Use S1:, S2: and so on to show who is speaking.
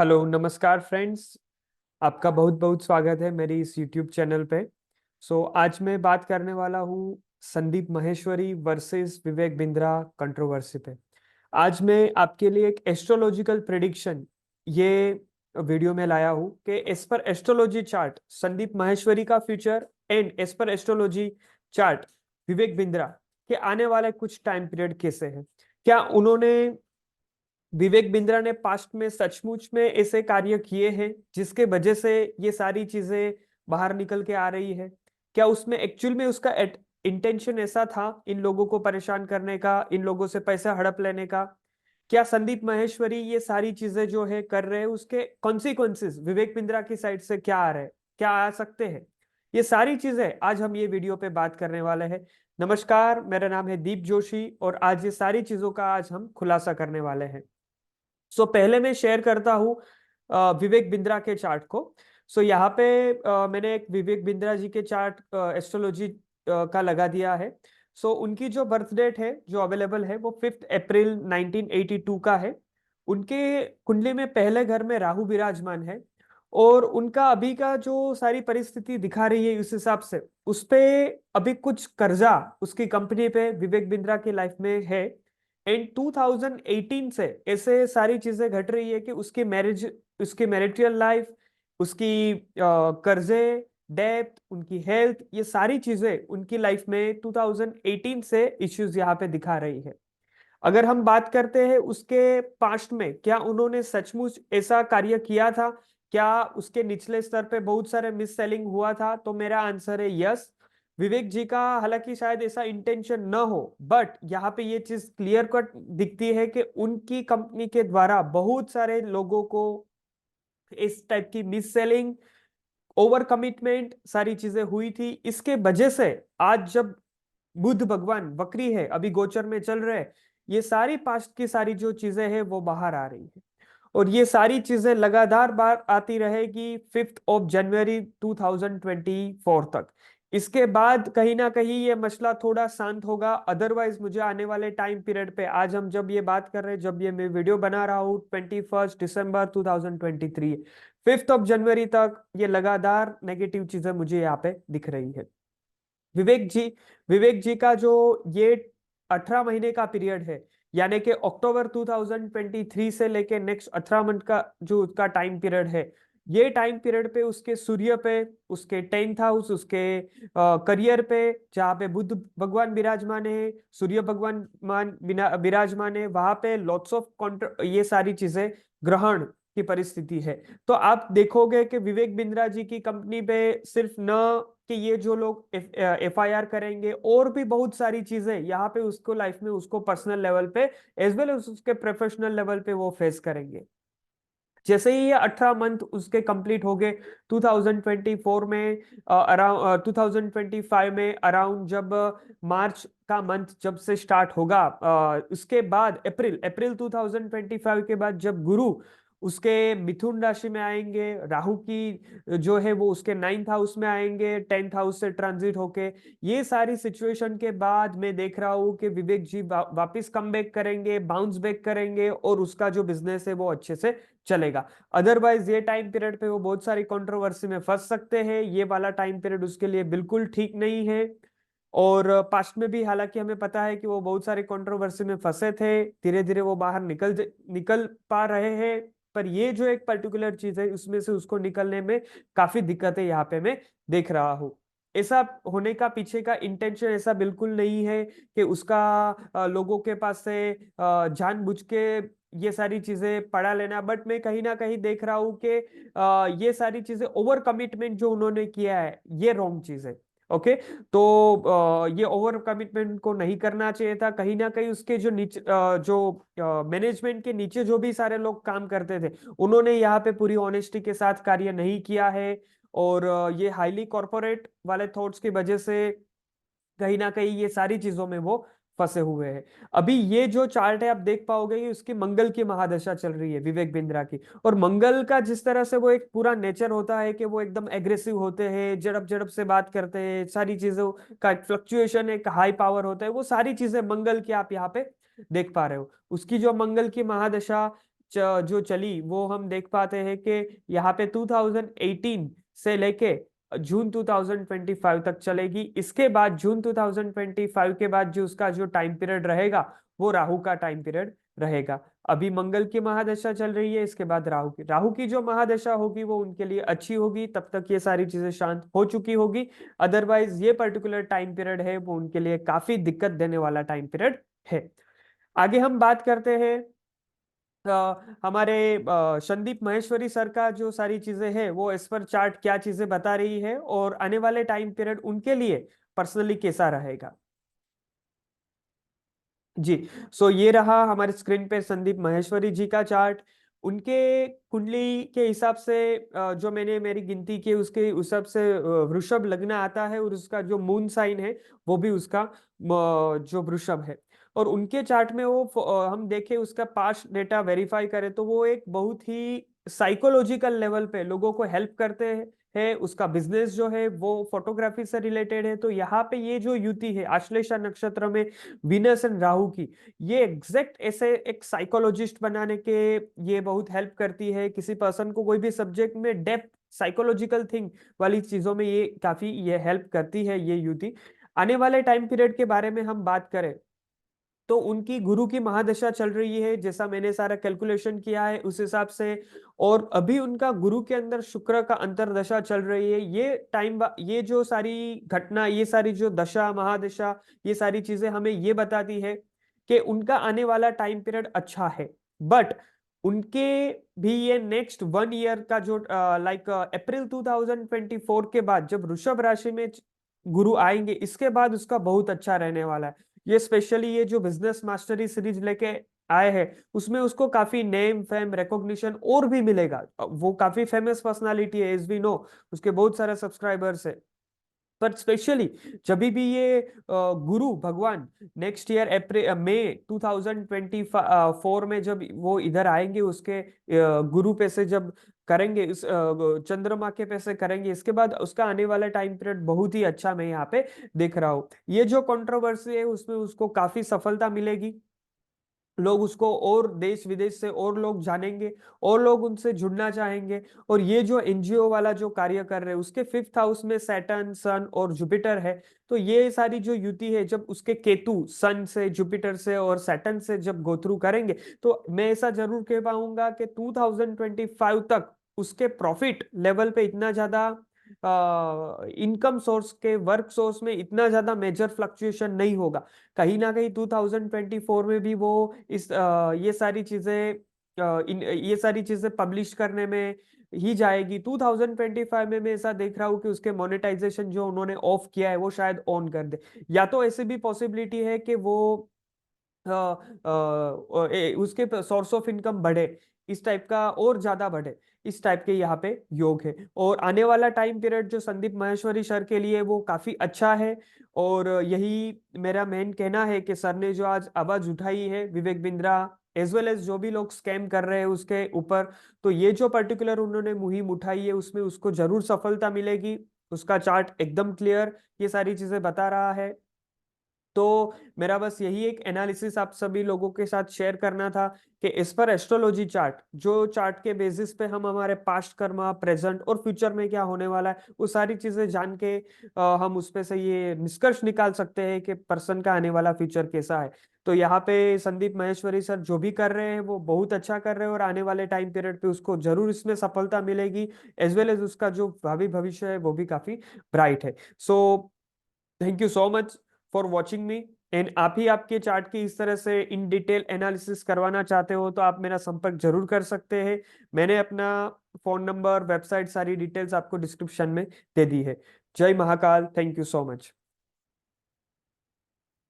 S1: Hello नमस्कार friends. आपका बहुत बहुत स्वागत है मेरी इस यूट्यूब चैनल पे। आज मैं बात करने वाला हूँ संदीप माहेश्वरी वर्सेस विवेक बिंद्रा कंट्रोवर्सी पे। आज मैं आपके लिए एक एस्ट्रोलॉजिकल प्रेडिक्शन ये वीडियो में लाया हूँ कि एज पर एस्ट्रोलॉजी चार्ट संदीप माहेश्वरी का फ्यूचर एंड एज पर एस्ट्रोलॉजी चार्ट विवेक बिंद्रा के आने वाले कुछ टाइम पीरियड कैसे हैं। क्या उन्होंने विवेक बिंद्रा ने पास्ट में सचमुच में ऐसे कार्य किए हैं जिसके वजह से ये सारी चीजें बाहर निकल के आ रही है? क्या उसमें एक्चुअल में उसका इंटेंशन ऐसा था इन लोगों को परेशान करने का, इन लोगों से पैसा हड़प लेने का? क्या संदीप माहेश्वरी ये सारी चीजें जो है कर रहे हैं उसके कॉन्सिक्वेंसेस विवेक बिंद्रा की साइड से क्या आ रहे हैं, क्या आ सकते हैं? ये सारी चीजें आज हम ये वीडियो पे बात करने वाले हैं। नमस्कार, मेरा नाम है दीप जोशी और आज ये सारी चीजों का आज हम खुलासा करने वाले हैं। पहले मैं शेयर करता हूँ विवेक बिंद्रा के चार्ट को। यहाँ पे मैंने एक विवेक बिंद्रा जी के चार्ट एस्ट्रोलॉजी का लगा दिया है। उनकी जो बर्थ डेट है जो अवेलेबल है वो 5 अप्रैल 1982 का है। उनके कुंडली में पहले घर में राहु विराजमान है और उनका अभी का जो सारी परिस्थिति दिखा रही है उस हिसाब से उस पे अभी कुछ कर्जा उसकी कंपनी पे विवेक बिंद्रा की लाइफ में है। एंड 2018 से ऐसे सारी चीजें घट रही है कि उसकी मैरिज, उसकी मैरिटल लाइफ, उसकी कर्जे, डेब्ट, उनकी हेल्थ, ये सारी चीजें उनकी लाइफ में 2018 से इश्यूज यहाँ पे दिखा रही है। अगर हम बात करते हैं उसके पास्ट में क्या उन्होंने सचमुच ऐसा कार्य किया था, क्या उसके निचले स्तर पे बहुत सारे मिस सेलिंग हुआ था, तो मेरा आंसर है यस। विवेक जी का हालांकि शायद ऐसा इंटेंशन न हो, बट यहाँ पे ये चीज क्लियर कट दिखती है कि उनकी कंपनी के द्वारा बहुत सारे लोगों को इस टाइप की मिस सेलिंग, ओवर कमिटमेंट सारी चीजें हुई थी। इसके वजह से आज जब बुध भगवान वक्री है, अभी गोचर में चल रहे हैं, ये सारी पास्ट की सारी जो चीजें हैं वो बाहर आ रही है और ये सारी चीजें लगातार बार आती रहेगी 5 जनवरी 2024 तक। इसके बाद कहीं ना कहीं ये मसला थोड़ा शांत होगा। अदरवाइज मुझे आने वाले टाइम पीरियड पे, आज हम जब ये बात कर रहे हैं, जब ये मैं वीडियो बना रहा हूँ 21 दिसंबर 2023, 5 जनवरी तक ये लगातार नेगेटिव चीजें मुझे यहाँ पे दिख रही है। विवेक जी, विवेक जी का जो ये 18 महीने का पीरियड है, यानी कि अक्टूबर 2023 से लेके नेक्स्ट 18 मंथ का जो उसका टाइम पीरियड है, ये टाइम पीरियड पे उसके सूर्य पे, उसके 10th हाउस, उसके करियर पे जहाँ पे बुध भगवान विराजमान है, सूर्य भगवान विराजमान है, वहां पे लॉट्स ऑफ कॉन्ट्र ये सारी चीजें ग्रहण की परिस्थिति है। तो आप देखोगे कि विवेक बिंद्रा जी की कंपनी पे सिर्फ न कि ये जो लोग एफआईआर करेंगे, और भी बहुत सारी चीजें यहाँ पे उसको लाइफ में, उसको पर्सनल लेवल पे एज वेल एज उसके प्रोफेशनल लेवल पे वो फेस करेंगे। जैसे ही ये 18 मंथ उसके कंप्लीट हो गए 2024 में, अराउंड 2025 में अराउंड जब मार्च का मंथ जब से स्टार्ट होगा, उसके बाद अप्रैल अप्रैल 2025 के बाद जब गुरु उसके मिथुन राशि में आएंगे, राहु की जो है वो उसके 9th हाउस में आएंगे, 10th हाउस से ट्रांजिट होके, ये सारी सिचुएशन के बाद मैं देख रहा हूँ कि विवेक जी वापिस कम बैक करेंगे, बाउंस बैक करेंगे और उसका जो बिजनेस है वो अच्छे से चलेगा। अदरवाइज ये टाइम पीरियड पे वो बहुत सारी कंट्रोवर्सी में फंस सकते हैं। ये वाला टाइम पीरियड उसके लिए बिल्कुल ठीक नहीं है। और पास्ट में भी हालांकि हमें पता है कि वो बहुत सारी कंट्रोवर्सी में फंसे थे, धीरे धीरे वो बाहर निकल पा रहे हैं। पर ये जो एक पर्टिकुलर चीज है उसमें से उसको निकलने में काफी दिक्कतें यहाँ पे मैं देख रहा हूँ। ऐसा होने का पीछे का इंटेंशन ऐसा बिल्कुल नहीं है कि उसका लोगों के पास से जानबूझ के ये सारी चीजें पढ़ा लेना, बट मैं कहीं ना कहीं देख रहा हूँ कि ये सारी चीजें ओवर कमिटमेंट जो उन्होंने किया है ये रॉन्ग चीज है। ओके, तो ये ओवर कमिटमेंट को नहीं करना चाहिए था। कहीं ना कहीं उसके जो नीचे जो मैनेजमेंट के नीचे जो भी सारे लोग काम करते थे, उन्होंने यहाँ पे पूरी ऑनेस्टी के साथ कार्य नहीं किया है। और ये हाईली कॉर्पोरेट वाले थॉट्स की वजह से कहीं ना कहीं ये सारी चीजों में वो फंसे हुए हैं। अभी ये जो चार्ट है आप देख पाओगे कि उसकी मंगल की महादशा चल रही है विवेक बिंद्रा की। और मंगल का जिस तरह से वो एक पूरा नेचर होता है कि वो एकदम एग्रेसिव होते हैं, जड़प जड़प से बात करते हैं, सारी चीजों का एक फ्लक्चुएशन, एक हाई पावर होता है, वो सारी चीजें मंगल की आप यहाँ पे देख पा रहे हो। उसकी जो मंगल की महादशा जो चली वो हम देख पाते हैं कि यहाँ पे 2018 से लेके जून 2025 तक चलेगी। इसके बाद जून 2025 के बाद जो उसका जो टाइम पीरियड रहेगा वो राहु का टाइम पीरियड रहेगा। अभी मंगल की महादशा चल रही है, इसके बाद राहु की जो महादशा होगी वो उनके लिए अच्छी होगी, तब तक ये सारी चीजें शांत हो चुकी होगी। अदरवाइज ये पर्टिकुलर टाइम पीरियड है वो उनके लिए काफी दिक्कत देने वाला टाइम पीरियड है। आगे हम बात करते हैं हमारे संदीप महेश्वरी सर का जो सारी चीजें हैं वो इस पर चार्ट क्या चीजें बता रही है और आने वाले टाइम पीरियड उनके लिए पर्सनली कैसा रहेगा। जी। सो ये रहा हमारे स्क्रीन पे संदीप महेश्वरी जी का चार्ट। उनके कुंडली के हिसाब से जो मैंने मेरी गिनती की उसके उस हिसाब से वृषभ लग्न आता है और उसका जो मून साइन है वो भी उसका जो वृषभ है। और उनके चार्ट में वो हम देखें उसका पास्ट डेटा वेरीफाई करें तो वो एक बहुत ही साइकोलॉजिकल लेवल पे लोगों को हेल्प करते हैं है। उसका बिजनेस जो है वो फोटोग्राफी से रिलेटेड है। तो यहाँ पे ये जो युति है आश्लेषा नक्षत्र में वीनस एंड राहु की, ये एग्जैक्ट ऐसे एक साइकोलॉजिस्ट बनाने के ये बहुत हेल्प करती है। किसी पर्सन को कोई भी सब्जेक्ट में डेप्थ साइकोलॉजिकल थिंग वाली चीजों में ये काफी ये हेल्प करती है ये युति। आने वाले टाइम पीरियड के बारे में हम बात करें तो उनकी गुरु की महादशा चल रही है, जैसा मैंने सारा कैलकुलेशन किया है उस हिसाब से। और अभी उनका गुरु के अंदर शुक्र का अंतरदशा चल रही है। ये टाइम ये जो सारी घटना, ये सारी जो दशा महादशा, ये सारी चीजें हमें ये बताती है कि उनका आने वाला टाइम पीरियड अच्छा है। बट उनके भी ये नेक्स्ट 1 ईयर का जो लाइक अप्रैल 2024 के बाद जब वृषभ राशि में गुरु आएंगे इसके बाद उसका बहुत अच्छा रहने वाला है। ये स्पेशली ये जो बिजनेस मास्टरी सीरीज लेके आए हैं उसमें उसको काफी नेम फेम रिकॉग्निशन और भी मिलेगा। वो काफी फेमस पर्सनालिटी है एज वी नो, उसके बहुत सारे सब्सक्राइबर्स है। पर स्पेशली जब भी ये गुरु भगवान नेक्स्ट ईयर अप्रैल मई 2024 में जब वो इधर आएंगे उसके गुरु पे से जब करेंगे इस चंद्रमा के पे से करेंगे इसके बाद उसका आने वाला टाइम पीरियड बहुत ही अच्छा मैं यहाँ पे देख रहा हूँ। ये जो कंट्रोवर्सी है उसमें उसको काफी सफलता मिलेगी। लोग उसको और देश विदेश से और लोग जानेंगे और लोग उनसे जुड़ना चाहेंगे। और ये जो एनजीओ वाला जो कार्य कर रहे हैं उसके 5th हाउस में सैटर्न सन और जुपिटर है। तो ये सारी जो युति है जब उसके केतु सन से जुपिटर से और सैटर्न से जब गो थ्रू करेंगे तो मैं ऐसा जरूर कह पाऊंगा कि 2025 तक उसके प्रॉफिट लेवल पे इतना ज्यादा इनकम सोर्स के वर्क सोर्स में इतना ज्यादा मेजर फ्लक्चुएशन नहीं होगा। कहीं ना कहीं 2024 में भी वो ये सारी चीजें ये सारी चीजें पब्लिश करने में ही जाएगी। 2025 में मैं ऐसा देख रहा हूँ कि उसके मोनेटाइजेशन जो उन्होंने ऑफ किया है वो शायद ऑन कर दे। या तो ऐसी भी पॉसिबिलिटी है कि वो उसके सोर्स ऑफ इनकम बढ़े, इस टाइप का और ज्यादा बढ़े, इस टाइप के यहाँ पे योग है। और आने वाला टाइम पीरियड जो संदीप माहेश्वरी सर के लिए वो काफी अच्छा है। और यही मेरा मेन कहना है कि सर ने जो आज आवाज उठाई है Vivek Bindra as well as जो भी लोग स्कैम कर रहे हैं उसके ऊपर, तो ये जो पर्टिकुलर उन्होंने मुहिम उठाई है उसमें उसको जरूर सफलता मिलेगी। उसका चार्ट एकदम क्लियर ये सारी चीजें बता रहा है। तो मेरा बस यही एक एनालिसिस आप सभी लोगों के साथ शेयर करना था कि इस पर एस्ट्रोलॉजी चार्ट जो चार्ट के बेसिस पे हम हमारे पास्ट कर्मा प्रेजेंट और फ्यूचर में क्या होने वाला है वो सारी चीजें जान के हम उस पे से ये निष्कर्ष निकाल सकते हैं कि पर्सन का आने वाला फ्यूचर कैसा है। तो यहाँ पे संदीप माहेश्वरी सर जो भी कर रहे हैं वो बहुत अच्छा कर रहे हैं और आने वाले टाइम पीरियड पे उसको जरूर इसमें सफलता मिलेगी। एज वेल एज उसका जो भावी भविष्य है वो भी काफी ब्राइट है। So thank you so much for watching me. And आप ही आपके चार्ट की इस तरह से इन डिटेल एनालिसिस करवाना चाहते हो तो आप मेरा संपर्क जरूर कर सकते हैं। मैंने अपना फोन नंबर वेबसाइट सारी डिटेल्स आपको डिस्क्रिप्शन में दे दी है। जय Mahakal, thank you so much.